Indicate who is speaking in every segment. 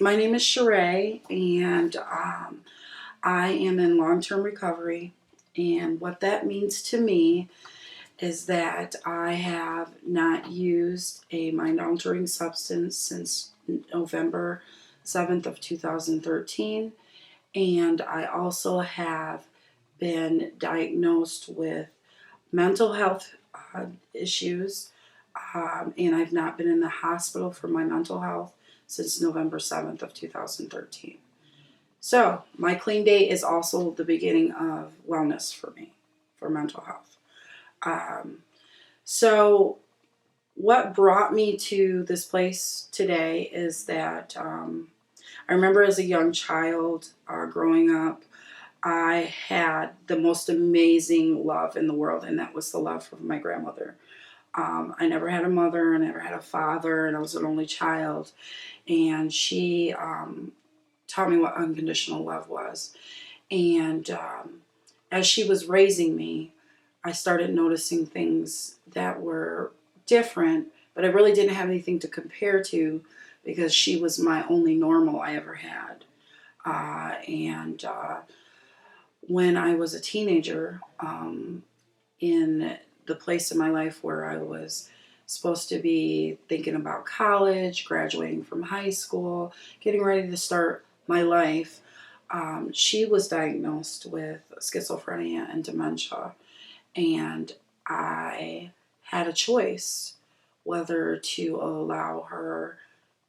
Speaker 1: My name is Shareé, and I am in long-term recovery. And what that means to me is that I have not used a mind-altering substance since November 7th of 2013. And I also have been diagnosed with mental health issues, and I've not been in the hospital for my mental health since November 7th of 2013. So my clean date is also the beginning of wellness for me, for mental health. Um, so what brought me to this place today is that I remember as a young child growing up, I had the most amazing love in the world, and that was the love of my grandmother. I never had a mother, I never had a father, and I was an only child. And she taught me what unconditional love was. And as she was raising me, I started noticing things that were different, but I really didn't have anything to compare to because she was my only normal I ever had. And when I was a teenager, in the place in my life where I was supposed to be thinking about college, graduating from high school, getting ready to start my life, she was diagnosed with schizophrenia and dementia. And I had a choice whether to allow her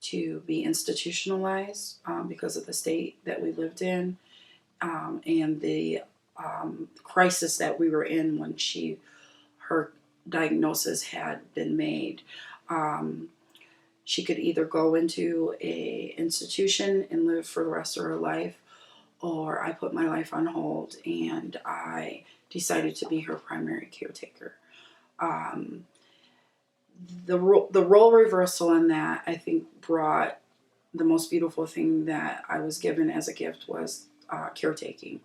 Speaker 1: to be institutionalized because of the state that we lived in, and the crisis that we were in when her diagnosis had been made. Um, she could either go into a institution and live for the rest of her life, or I put my life on hold and I decided to be her primary caretaker. Um, the role reversal in that, I think, brought the most beautiful thing that I was given as a gift was caretaking.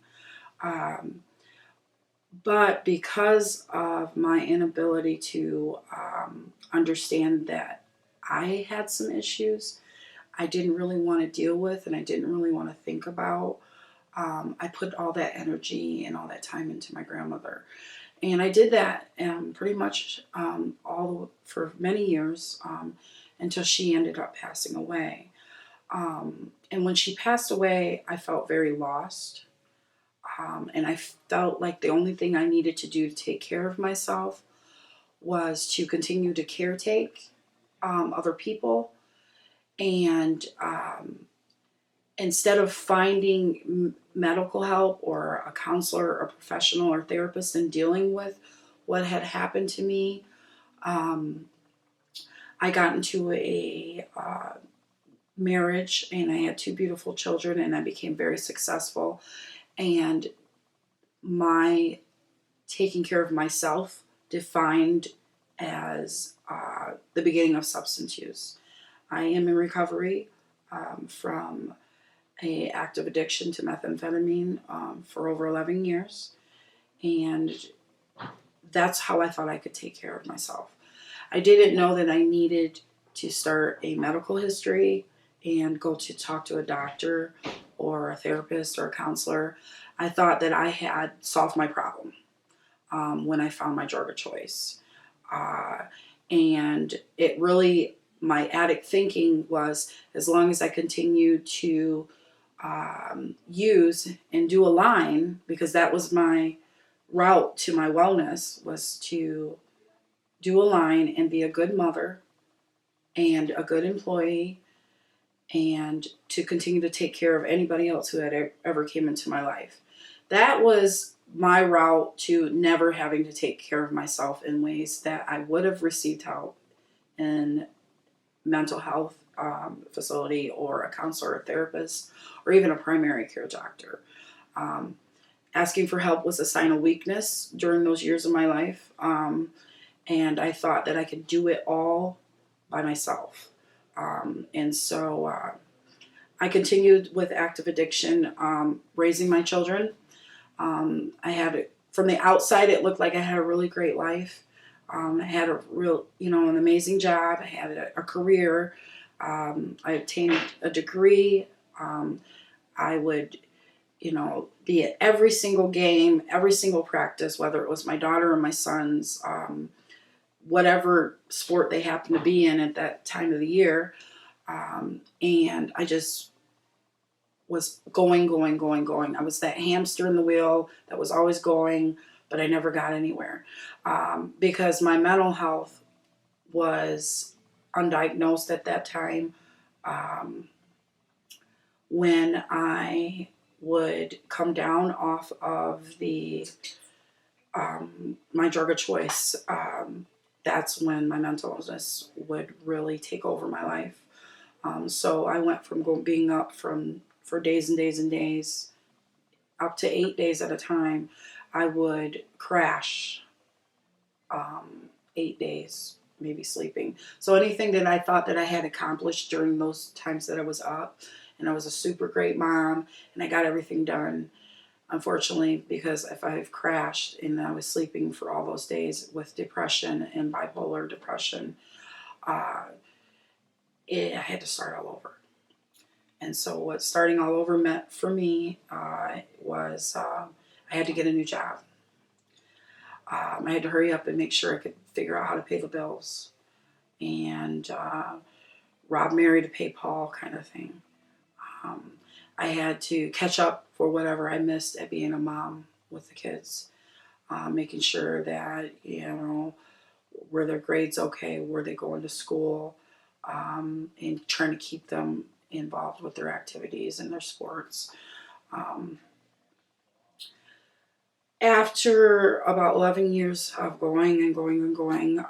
Speaker 1: Um, but because of my inability to understand that I had some issues I didn't really want to deal with and I didn't really want to think about, I put all that energy and all that time into my grandmother. And I did that pretty much all for many years, until she ended up passing away. And when she passed away, I felt very lost. And I felt like the only thing I needed to do to take care of myself was to continue to caretake other people. And instead of finding medical help or a counselor or professional or therapist and dealing with what had happened to me, um, I got into a marriage and I had two beautiful children and I became very successful. And my taking care of myself defined as the beginning of substance use. I am in recovery from a active addiction to methamphetamine for over 11 years, and that's how I thought I could take care of myself. I didn't know that I needed to start a medical history and go to talk to a doctor or a therapist or a counselor. I thought that I had solved my problem when I found my drug of choice. Uh, and it really, my addict thinking was as long as I continued to use and do a line, because that was my route to my wellness, was to do a line and be a good mother and a good employee and to continue to take care of anybody else who had ever came into my life. That was my route to never having to take care of myself in ways that I would have received help in mental health facility or a counselor or therapist or even a primary care doctor. Um, Asking for help was a sign of weakness during those years of my life. And I thought that I could do it all by myself. And so I continued with active addiction, raising my children. I had, from the outside, it looked like I had a really great life. I had a real, an amazing job. I had a career. I obtained a degree. I would, be at every single game, every single practice, whether it was my daughter or my son's, whatever sport they happened to be in at that time of the year. And I just was going, going, going, going. I was that hamster in the wheel that was always going, but I never got anywhere, because my mental health was undiagnosed at that time. Um, when I would come down off of the my drug of choice, that's when my mental illness would really take over my life. So I went from being up for days and days and days, up to 8 days at a time. I would crash, 8 days, maybe sleeping. So anything that I thought that I had accomplished during those times that I was up, and I was a super great mom, and I got everything done. Unfortunately, because if I've crashed and I was sleeping for all those days with depression and bipolar depression, uh, I had to start all over. And so what starting all over meant for me, was I had to get a new job. I had to hurry up and make sure I could figure out how to pay the bills, and rob Mary to pay Paul kind of thing. Um, I had to catch up for whatever I missed at being a mom with the kids, making sure that, were their grades okay, were they going to school, and trying to keep them involved with their activities and their sports. Um, After about 11 years of going and going and going,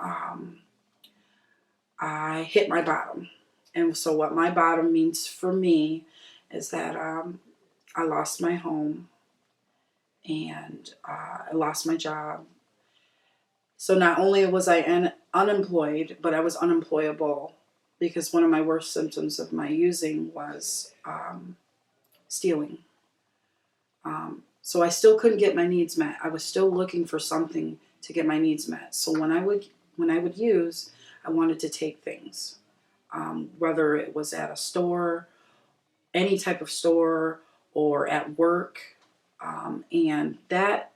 Speaker 1: I hit my bottom. And so, what my bottom means for me is that I lost my home, and I lost my job. So, not only was I unemployed, but I was unemployable, because one of my worst symptoms of my using was stealing. So I still couldn't get my needs met. I was still looking for something to get my needs met. So when I would use, I wanted to take things, whether it was at a store, any type of store, or at work, and that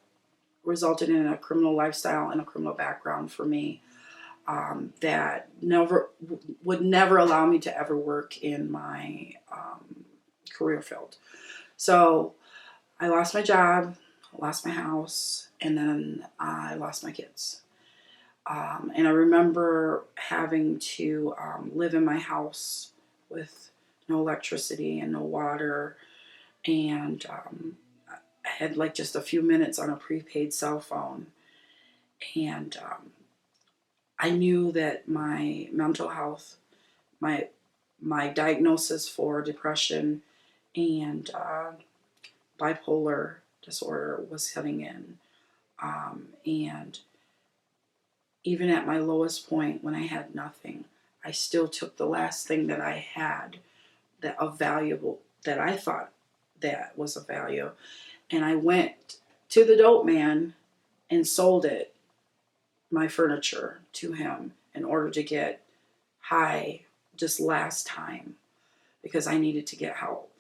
Speaker 1: resulted in a criminal lifestyle and a criminal background for me, that would never allow me to ever work in my career field. So I lost my job, lost my house, and then I lost my kids. And I remember having to live in my house with no electricity and no water, and I had like just a few minutes on a prepaid cell phone. And I knew that my mental health, my my diagnosis for depression and bipolar disorder was setting in. And even at my lowest point, when I had nothing, I still took the last thing that I had, that of valuable, that I thought that was of value, and I went to the dope man and sold my furniture to him in order to get high just last time, because I needed to get help.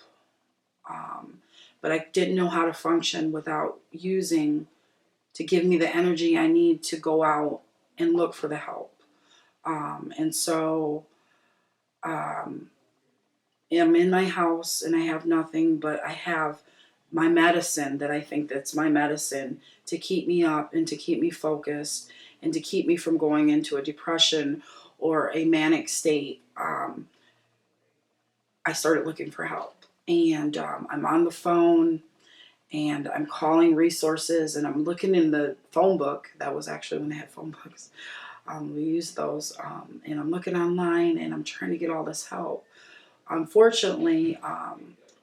Speaker 1: But I didn't know how to function without using to give me the energy I need to go out and look for the help. And so I'm in my house and I have nothing, but I have my medicine that I think that's my medicine to keep me up and to keep me focused and to keep me from going into a depression or a manic state. I started looking for help, and I'm on the phone and I'm calling resources, and I'm looking in the phone book. That was actually when they had phone books. We used those, and I'm looking online and I'm trying to get all this help. Unfortunately, I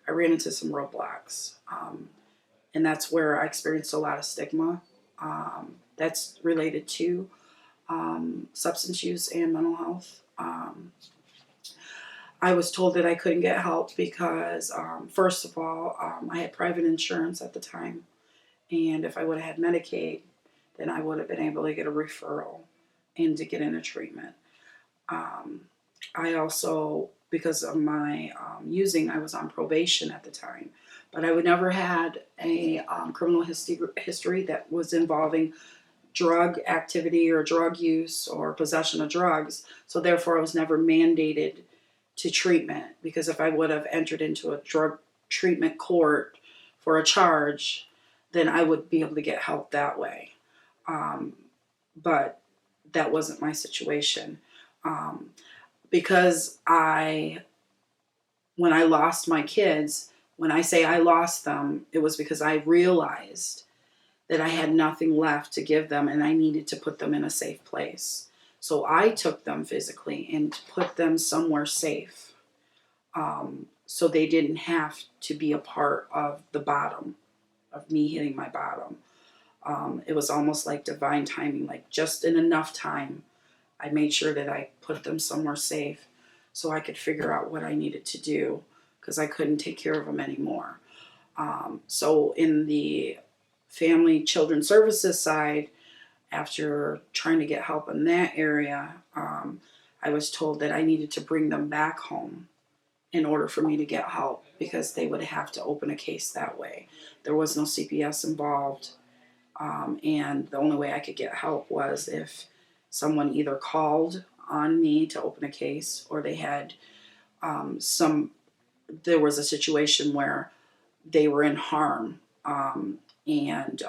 Speaker 1: ran into some roadblocks, and that's where I experienced a lot of stigma. That's related to substance use and mental health. I was told that I couldn't get help because, first of all, I had private insurance at the time, and if I would have had Medicaid, then I would have been able to get a referral and to get into treatment. I also because of my using. I was on probation at the time, but I would never had a criminal history that was involving drug activity or drug use or possession of drugs. So therefore, I was never mandated to treatment, because if I would have entered into a drug treatment court for a charge, then I would be able to get help that way. But that wasn't my situation. Because when I lost my kids, when I say I lost them, it was because I realized that I had nothing left to give them and I needed to put them in a safe place. So I took them physically and put them somewhere safe, so they didn't have to be a part of the bottom, of me hitting my bottom. It was almost like divine timing, like just in enough time, I made sure that I put them somewhere safe so I could figure out what I needed to do, because I couldn't take care of them anymore. So in the family children services side, after trying to get help in that area, I was told that I needed to bring them back home in order for me to get help, because they would have to open a case that way. There was no CPS involved, and the only way I could get help was if someone either called on me to open a case, or they had there was a situation where they were in harm, and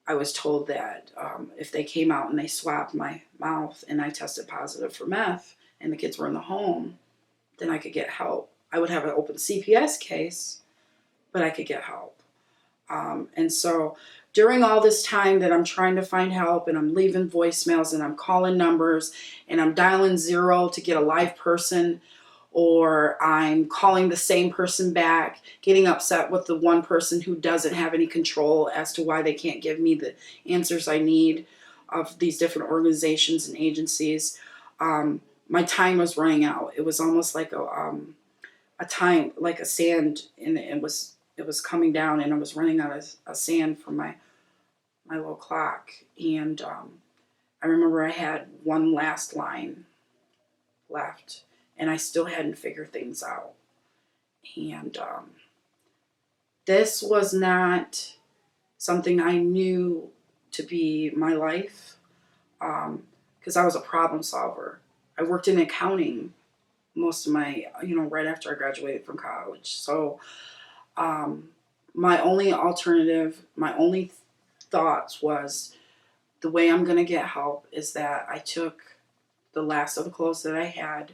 Speaker 1: I was told that if they came out and they swabbed my mouth and I tested positive for meth and the kids were in the home, then I could get help. I would have an open CPS case, but I could get help. And so during all this time that I'm trying to find help, and I'm leaving voicemails and I'm calling numbers and I'm dialing 0 to get a live person, or I'm calling the same person back, getting upset with the one person who doesn't have any control as to why they can't give me the answers I need of these different organizations and agencies, my time was running out. It was almost like a time, like a sand, and it was coming down, and I was running out of sand from my little clock. And I remember I had one last line left, and I still hadn't figured things out. And this was not something I knew to be my life, because I was a problem solver. I worked in accounting most of my, right after I graduated from college. So my only alternative, my only thoughts was, the way I'm going to get help is that I took the last of the clothes that I had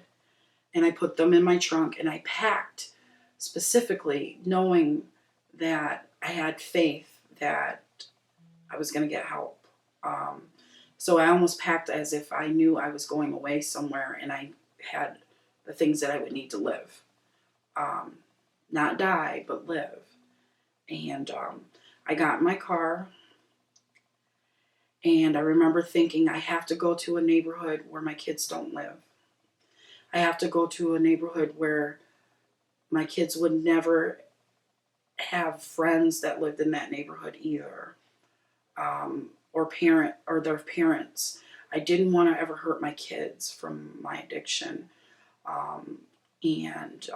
Speaker 1: and I put them in my trunk and I packed specifically knowing that I had faith that I was going to get help. So I almost packed as if I knew I was going away somewhere and I had the things that I would need to live. Not die, but live. And I got in my car, and I remember thinking, I have to go to a neighborhood where my kids don't live. I have to go to a neighborhood where my kids would never have friends that lived in that neighborhood either, or their parents. I didn't want to ever hurt my kids from my addiction. And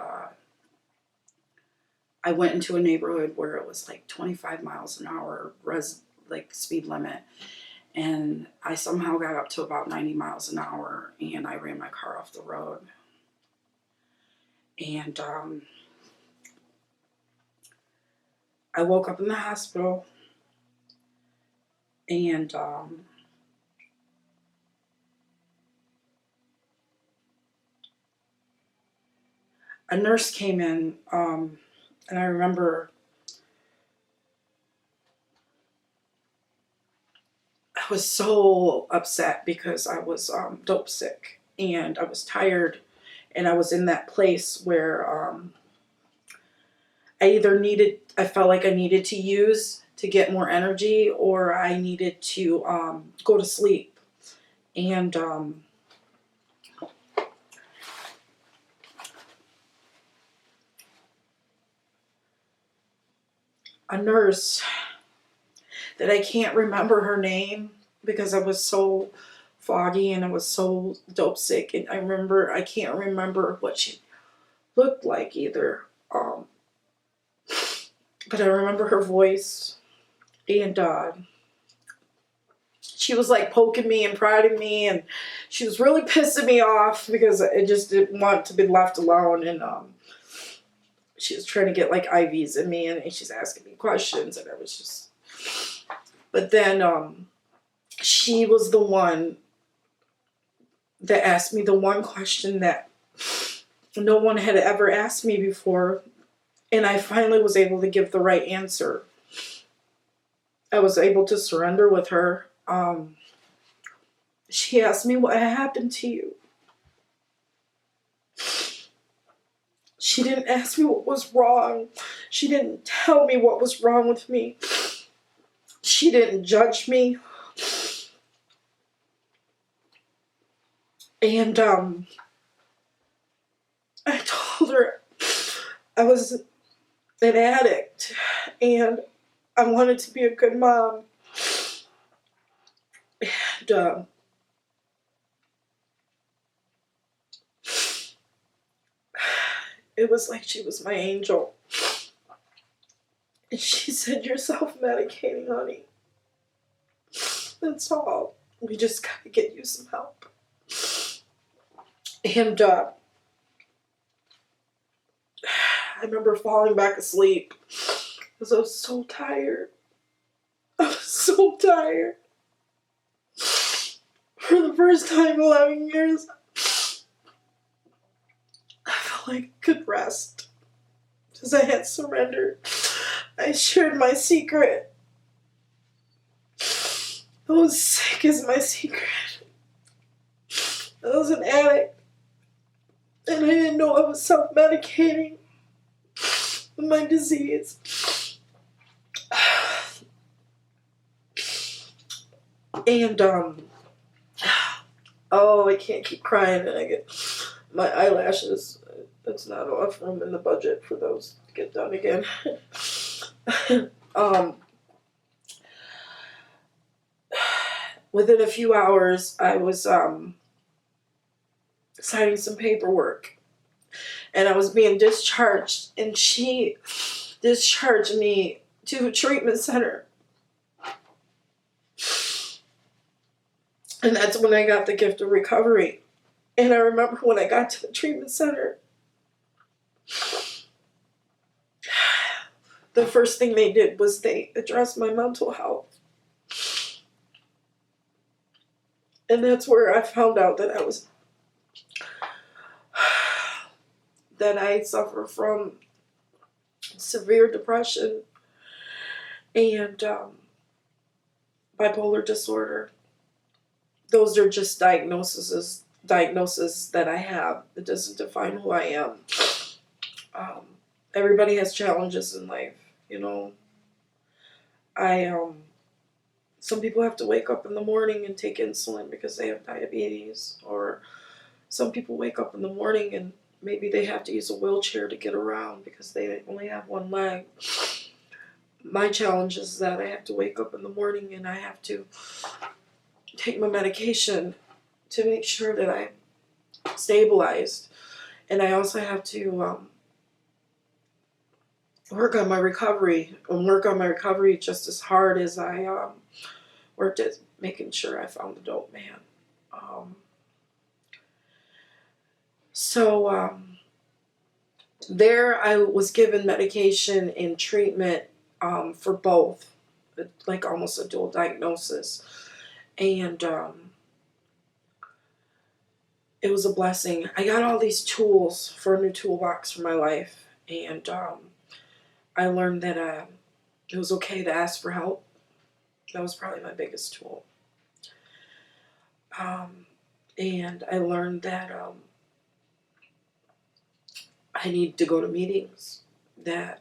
Speaker 1: I went into a neighborhood where it was like 25 miles an hour speed limit. And I somehow got up to about 90 miles an hour, and I ran my car off the road. And I woke up in the hospital, and a nurse came in, and I remember I was so upset because I was dope sick, and I was tired, and I was in that place where I felt like I needed to use to get more energy, or I needed to go to sleep. And a nurse that I can't remember her name because I was so foggy, and I was so dope sick. And I can't remember what she looked like either. But I remember her voice, and she was like poking me and prodding me, and she was really pissing me off because I just didn't want to be left alone. And she was trying to get like IVs in me, and she's asking me questions, and I was just. But then she was the one that asked me the one question that no one had ever asked me before, and I finally was able to give the right answer. I was able to surrender with her. She asked me what happened to you. She didn't ask me what was wrong. She didn't tell me what was wrong with me. She didn't judge me. And I told her I was an addict and I wanted to be a good mom. And it was like she was my angel. And she said, "You're self-medicating, honey. That's all. We just gotta get you some help." And I remember falling back asleep because I was so tired. I was so tired. For the first time in 11 years, I felt like I could rest because I had surrendered. I shared my secret. I was sick as my secret. I was an addict. And I didn't know I was self-medicating with my disease. And, oh, I can't keep crying, and I get my eyelashes. That's not enough room in the budget for those to get done again. Within a few hours, I was signing some paperwork, and I was being discharged, and she discharged me to a treatment center. And that's when I got the gift of recovery. And I remember when I got to the treatment center, the first thing they did was they addressed my mental health. And that's where I found out that I suffer from severe depression and bipolar disorder. Those are just diagnoses that I have. It doesn't define who I am. Everybody has challenges in life, you know. Some people have to wake up in the morning and take insulin because they have diabetes, or some people wake up in the morning and maybe they have to use a wheelchair to get around because they only have one leg. My challenge is that I have to wake up in the morning and I have to take my medication to make sure that I'm stabilized. And I also have to work on my recovery just as hard as I worked at making sure I found the dope man. So there I was given medication and treatment for both, like almost a dual diagnosis. And it was a blessing. I got all these tools for a new toolbox for my life. And I learned that it was okay to ask for help. That was probably my biggest tool. And I learned that I need to go to meetings, that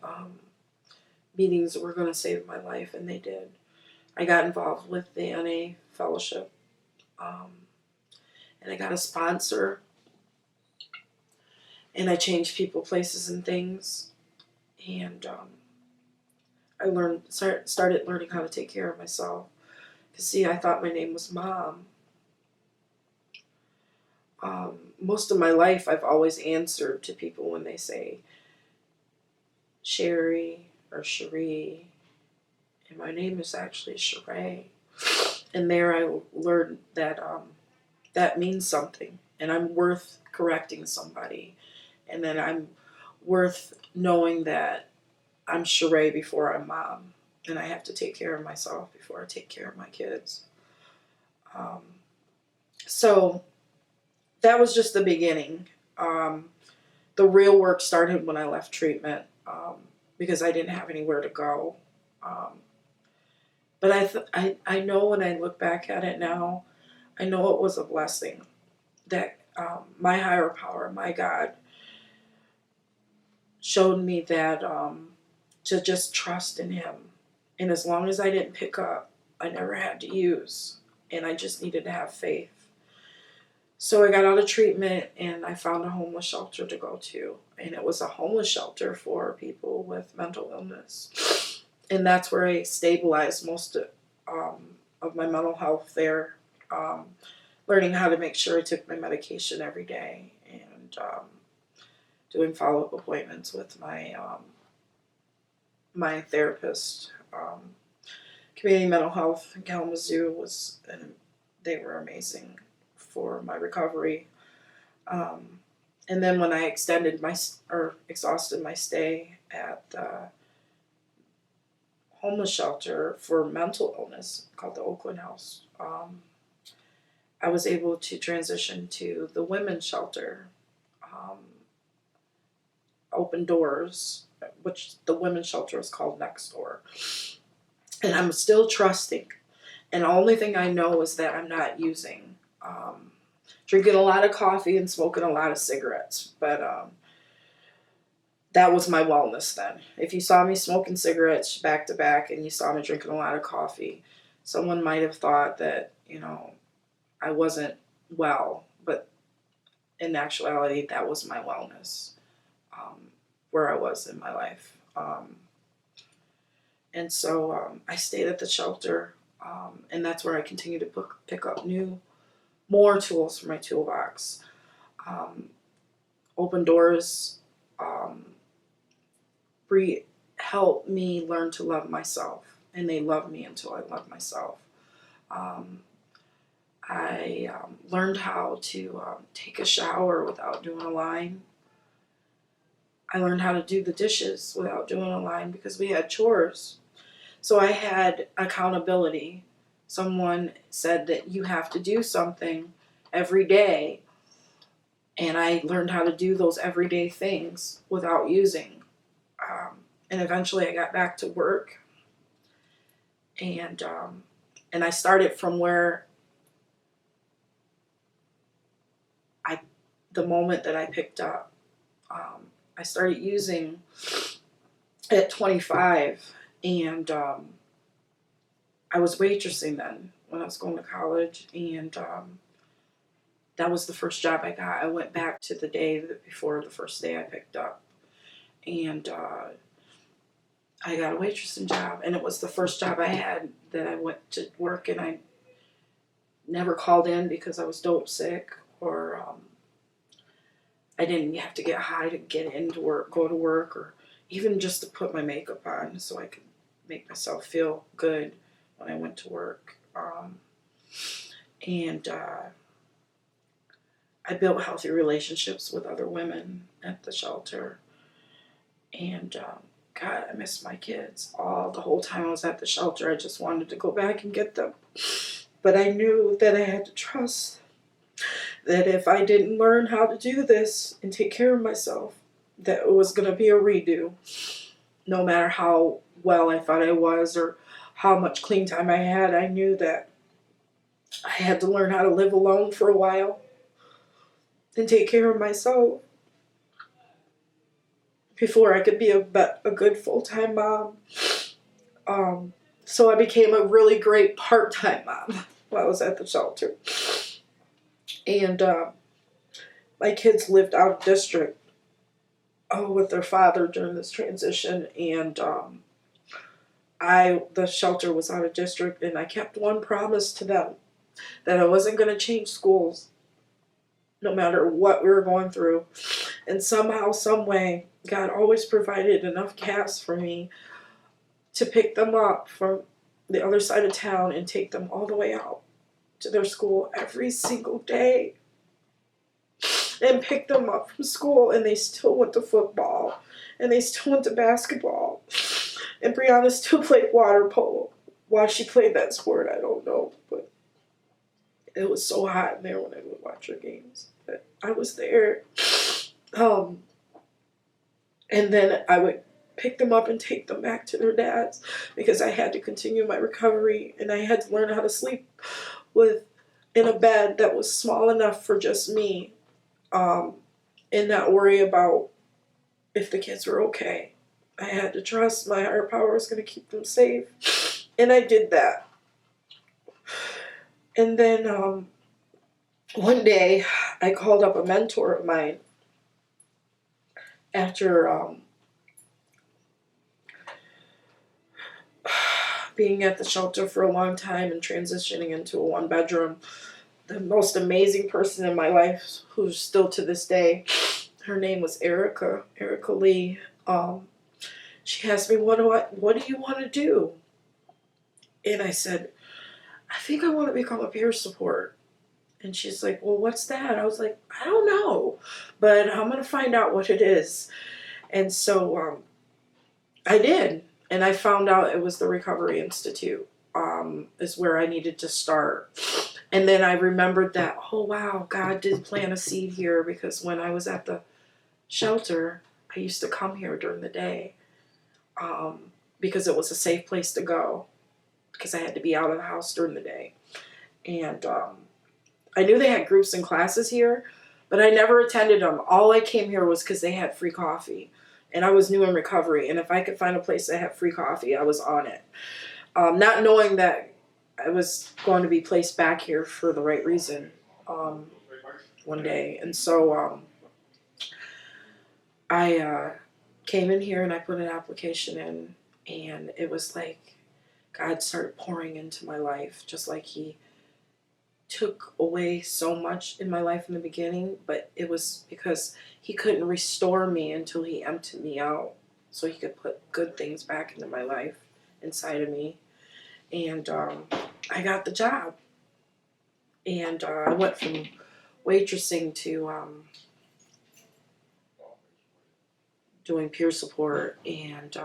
Speaker 1: meetings were going to save my life, and they did. I got involved with the NA fellowship, and I got a sponsor, and I changed people, places, and things, and I started learning how to take care of myself. Because, see, I thought my name was Mom,
Speaker 2: Most of my life, I've always answered to people when they say Shareé or Shareé, and my name is actually Shareé. And there I learned that that means something, and I'm worth correcting somebody, and then I'm worth knowing that I'm Shareé before I'm mom, and I have to take care of myself before I take care of my kids. Um, so that was just the beginning. The real work started when I left treatment, because I didn't have anywhere to go. Um, but I know when I look back at it now, I know it was a blessing that my higher power, my God, showed me that to just trust in Him. And as long as I didn't pick up, I never had to use. And I just needed to have faith. So I got out of treatment and I found a homeless shelter to go to. And it was a homeless shelter for people with mental illness. And that's where I stabilized most of my mental health there. Learning how to make sure I took my medication every day, and doing follow-up appointments with my therapist. Community mental health in Kalamazoo they were amazing for my recovery. And then when I exhausted my stay at the homeless shelter for mental illness called the Oakland House, I was able to transition to the women's shelter, Open Doors, which the women's shelter is called Next Door. And I'm still trusting. And the only thing I know is that I'm not using. Drinking a lot of coffee and smoking a lot of cigarettes. But that was my wellness then. If you saw me smoking cigarettes back to back and you saw me drinking a lot of coffee, someone might have thought that, I wasn't well. But in actuality, that was my wellness, where I was in my life. And so I stayed at the shelter, and that's where I continue to pick up more tools for my toolbox. Open Doors helped me learn to love myself, and they loved me until I loved myself. I learned how to take a shower without doing a line. I learned how to do the dishes without doing a line because we had chores. So I had accountability. Someone said that you have to do something every day. And I learned how to do those everyday things without using. And eventually I got back to work. And I started from where the moment that I picked up. I started using at 25. And I was waitressing then when I was going to college. And that was the first job I got. I went back to the day before the first day I picked up. And I got a waitressing job. And it was the first job I had that I went to work, and I never called in because I was dope sick, or I didn't have to get high to get into work, go to work, or even just to put my makeup on so I could make myself feel good when I went to work. And I built healthy relationships with other women at the shelter. And God, I miss my kids. The whole time I was at the shelter, I just wanted to go back and get them. But I knew that I had to trust that if I didn't learn how to do this and take care of myself, that it was going to be a redo. No matter how well I thought I was or how much clean time I had, I knew that I had to learn how to live alone for a while and take care of myself before I could be a good full-time mom. So I became a really great part-time mom while I was at the shelter. And my kids lived out of district with their father during this transition. And the shelter was out of district, and I kept one promise to them, that I wasn't going to change schools. no matter what we were going through. And somehow, some way, God always provided enough gas for me to pick them up from the other side of town and take them all the way out to their school every single day, and pick them up from school, and they still went to football, and they still went to basketball, and Brianna still played water polo. Why she played that sport, I don't know, but it was so hot in there when I would watch her games. But I was there. Um, and then I would pick them up and take them back to their dads because I had to continue my recovery, and I had to learn how to sleep with in a bed that was small enough for just me, and not worry about if the kids were okay. I had to trust my higher power was going to keep them safe, and I did that. And then one day, I called up a mentor of mine after being at the shelter for a long time and transitioning into a one-bedroom. The most amazing person in my life, who's still to this day, her name was Erica Lee. She asked me, what do you want to do? And I said, I think I want to become a peer support. And she's like, well, what's that? I was like, I don't know, but I'm going to find out what it is. And so I did. And I found out it was the Recovery Institute, is where I needed to start. And then I remembered that, oh, wow, God did plant a seed here, because when I was at the shelter, I used to come here during the day, because it was a safe place to go, because I had to be out of the house during the day. And I knew they had groups and classes here, but I never attended them. All I came here was because they had free coffee. And I was new in recovery, and if I could find a place that had free coffee, I was on it. Not knowing that I was going to be placed back here for the right reason one day. And so I came in here and I put an application in, and it was like God started pouring into my life, just like He took away so much in my life in the beginning, but it was because He couldn't restore me until He emptied me out, so He could put good things back into my life inside of me. And I got the job, and I went from waitressing to doing peer support, and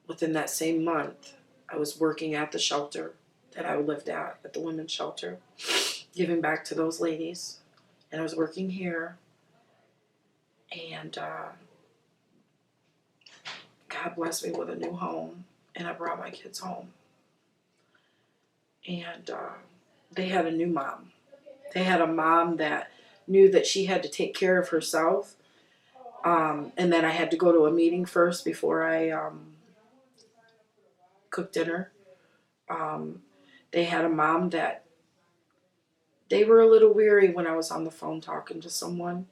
Speaker 2: within that same month, I was working at the shelter that I lived at the women's shelter, giving back to those ladies. And I was working here, and God blessed me with a new home, and I brought my kids home. And they had a new mom. They had a mom that knew that she had to take care of herself, and then I had to go to a meeting first before I cooked dinner. They had a mom that they were a little weary when I was on the phone talking to someone,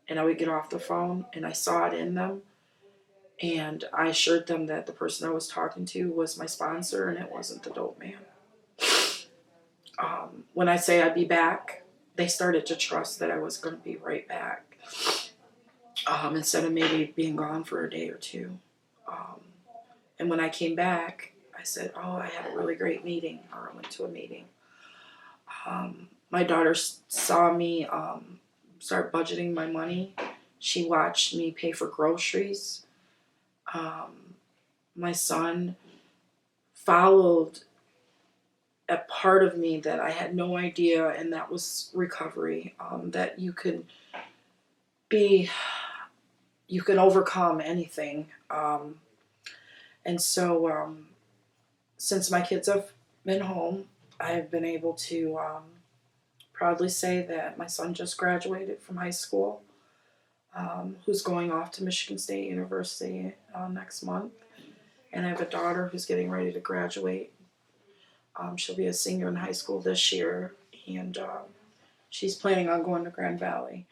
Speaker 2: and I would get off the phone, and I saw it in them. And I assured them that the person I was talking to was my sponsor, and it wasn't the dope man. When I say I'd be back, they started to trust that I was going to be right back, instead of maybe being gone for a day or two. And when I came back, I said, oh, I had a really great meeting, or I went to a meeting. My daughter saw me start budgeting my money. She watched me pay for groceries. My son followed a part of me that I had no idea, and that was recovery. That you can overcome anything. And so since my kids have been home, I've been able to proudly say that my son just graduated from high school, who's going off to Michigan State University next month. And I have a daughter who's getting ready to graduate. She'll be a senior in high school this year, and she's planning on going to Grand Valley.